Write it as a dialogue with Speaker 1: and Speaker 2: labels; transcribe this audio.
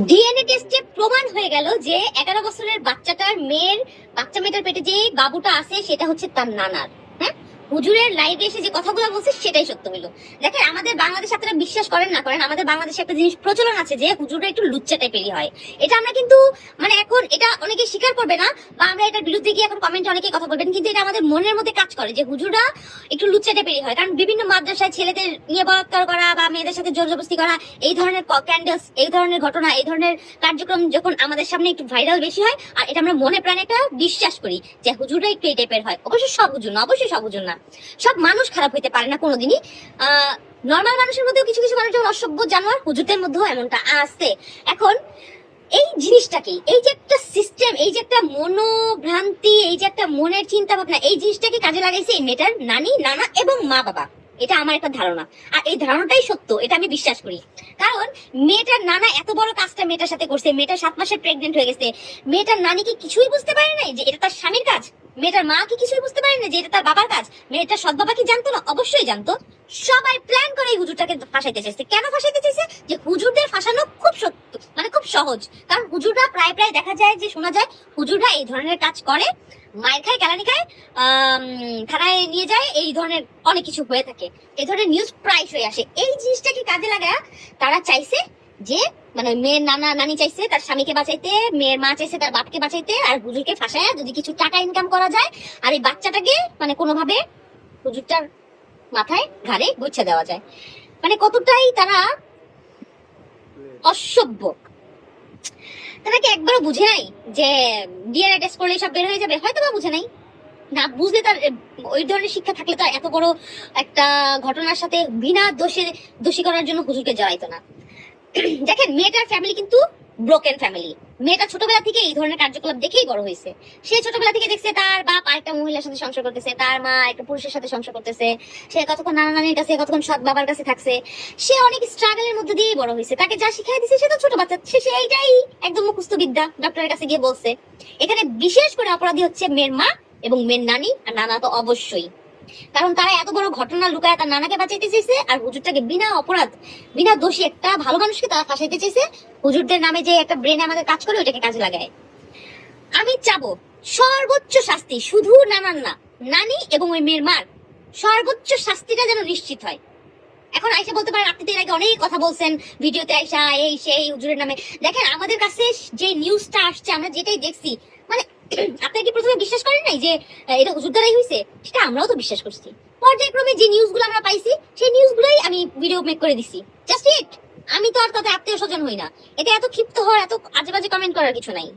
Speaker 1: DNA টেস্টে প্রমাণ হয়ে গেল যে 11 বছরের বাচ্চা মেয়েটার পেটে যে বাবুটা আছে সেটা হচ্ছে তার নানার। হ্যাঁ, হুজুরের লাইভে এসে যে কথাগুলো বলছে সেটাই সত্য হইল। দেখেন, আমাদের বাংলাদেশে আপনারা বিশ্বাস করেন না করেন, আমাদের বাংলাদেশে একটা জিনিস প্রচলন আছে যে হুজুররা একটু লুচ্চা টাইপেরই হয়। এটা আমরা কিন্তু এখন এটা অনেকে স্বীকার করবে না, বা আমরা এটার বিরুদ্ধে গিয়ে এখন কমেন্টে অনেকেই কথা বলবেন, কিন্তু এটা আমাদের মনের মধ্যে কাজ করে যে হুজুররা একটু লুচ্চা টাইপেরই হয়। কারণ বিভিন্ন মাদ্রাসায় ছেলেদের নিয়ে বলাৎকার করা বা মেয়েদের সাথে জোর জবরদস্তি করা, এই ধরনের ক্যান্ডেলস, এই ধরনের ঘটনা, এই ধরনের কার্যক্রম যখন আমাদের সামনে একটু ভাইরাল বেশি হয়, আর এটা আমরা মনে প্রাণে একটা বিশ্বাস করি যে হুজুররা একটু এই টাইপের হয়। অবশ্যই সব হুজুর না, অবশ্যই সব হুজুর না, সব মানুষ খারাপ হইতে পারে না কোনোদিনই। নর্মাল মানুষের মধ্যেও কিছু কিছু মানুষ যেমন অসভ্য জানোয়ার, হুজুরদের মধ্যেও এমনটা আছে। এখন এই জিনিসটাকে, এই যে একটা সিস্টেম, এই যে একটা মনোভ্রান্তি, এই যে একটা মনের চিন্তা ভাবনা, এই জিনিসটাকে কাজে লাগাইছে এই মেয়েটার নানি, নানা এবং মা বাবা। এটা আমার একটা ধারণা, আর এই ধারণাটাই সত্য, এটা আমি বিশ্বাস করি। কারণ মেয়েটার নানা এত বড় কাজটা মেয়েটার সাথে করছে, মেয়েটা 7 মাসে প্রেগনেন্ট হয়ে গেছে, মেয়েটার নানি কি কিছুই বুঝতে পারে নাই যে এটা তার স্বামীর কাজ? মেয়েটার মা কি কিছুই বুঝতে পারে না যে এটা তার বাবার কাজ? মেয়েটার সৎ বাবা কি জানতো না? অবশ্যই জানতো। সবাই প্ল্যান করে এই হুজুরটাকে ফাঁসাইতে চাইছে। কেন ফাঁসাইতে চাইছে? যে হুজুরদের ফাঁসানো খুব সত্য, খুব সহজ। কারণ হুজুররা প্রায় দেখা যায় যে, শোনা যায় হুজুররা এই ধরনের কাজ করে, মায়ের খায়, কেলানি খায়, থানায় নিয়ে যায়, এই ধরনের অনেক কিছু হয়ে থাকে। এই ধরনের নিউজ প্রায় হয়ে আসে। এই জিনিসটাকে কাজে লাগায় তারা চাইছে যে, মেয়ের নানা নানি চাইছে তার স্বামীকে বাঁচাইতে, মেয়ের মা চাইছে তার বাপকে বাঁচাইতে, আর হুজুরকে ফাঁসায় যদি কিছু টাকা ইনকাম করা যায়, আর এই বাচ্চাটাকে কোনোভাবে হুজুরটার মাথায় ঘাড়ে গুচ্ছা দেওয়া যায়। কতটাই তারা অসভ্য। তারা কি একবারও বুঝে নাই যে ডিএনএ টেস্ট করলে সব বের হয়ে যাবে? হয়তো বা বুঝে নাই। না বুঝলে তার ওই ধরনের শিক্ষা থাকলে তো এত বড় একটা ঘটনার সাথে বিনা দোষী করার জন্য হুজুরকে জড়াইতো না। দেখেন, মেয়েটার ফ্যামিলি কিন্তু ব্রোকেন ফ্যামিলি। মেয়েটা ছোটবেলা থেকে এই ধরনের কার্যকলাপ দেখেই বড় হয়েছে। সে ছোটবেলা থেকে দেখছে তার বাপ আরেকটা মহিলার সাথে সংসার করতেছে, তার মা একটা পুরুষের সাথে সংসার করতেছে, সে কতক্ষণ নানা নানির কাছে, কতক্ষণ সৎ বাবার কাছে থাকছে। সে অনেক স্ট্রাগলের মধ্যে দিয়ে বড় হয়েছে। তাকে যা শিখাই দিছে সে তো ছোট বাচ্চা, সে এইটাই একদম মুখস্থ বিদ্যা ডক্টরের কাছে গিয়ে বলছে। এখানে বিশেষ করে অপরাধী হচ্ছে মেয়ের মা এবং মেয়ের নানি, আর নানা তো অবশ্যই। কারণ তারা এত বড় ঘটনা লুকায় তার নানাকে বাঁচাইতে চাইছে, আর হুজুরটাকে বিনা অপরাধ, বিনা দোষী একটা ভালো মানুষকে তারা ফাঁসাইতে চাইছে। হুজুরদের নামে যে একটা ব্রেন আমাদের কাজ করে, ওইটাকে কাজে লাগায়। আমি চাবো সর্বোচ্চ শাস্তি, শুধু নানার না, নানি এবং ওই মেয়ের মার সর্বোচ্চ শাস্তিটা যেন নিশ্চিত হয়। এখন আয়সা বলতে পারেন, আপনি তো এর আগে অনেক কথা বলছেন ভিডিওতে, আয়সা এই সেই হুজুরের নামে। দেখেন, আমাদের কাছে যে নিউজটা আসছে, আমরা যেটাই দেখছি, আপনারা কি প্রথমে বিশ্বাস করেন নাই যে এটা হুজুর দ্বারাই হয়েছে? সেটা আমরাও তো বিশ্বাস করছি। পর্যায়ক্রমে যে নিউজগুলো আমরা পাইছি, সেই নিউজগুলোই আমি ভিডিও মেক করে দিছি, জাস্ট ইট। আমি তো আর তাতে আত্মীয় স্বজন হই না। এটা এত ক্ষিপ্ত হওয়ার, এত আজে বাজে কমেন্ট করার কিছু নাই।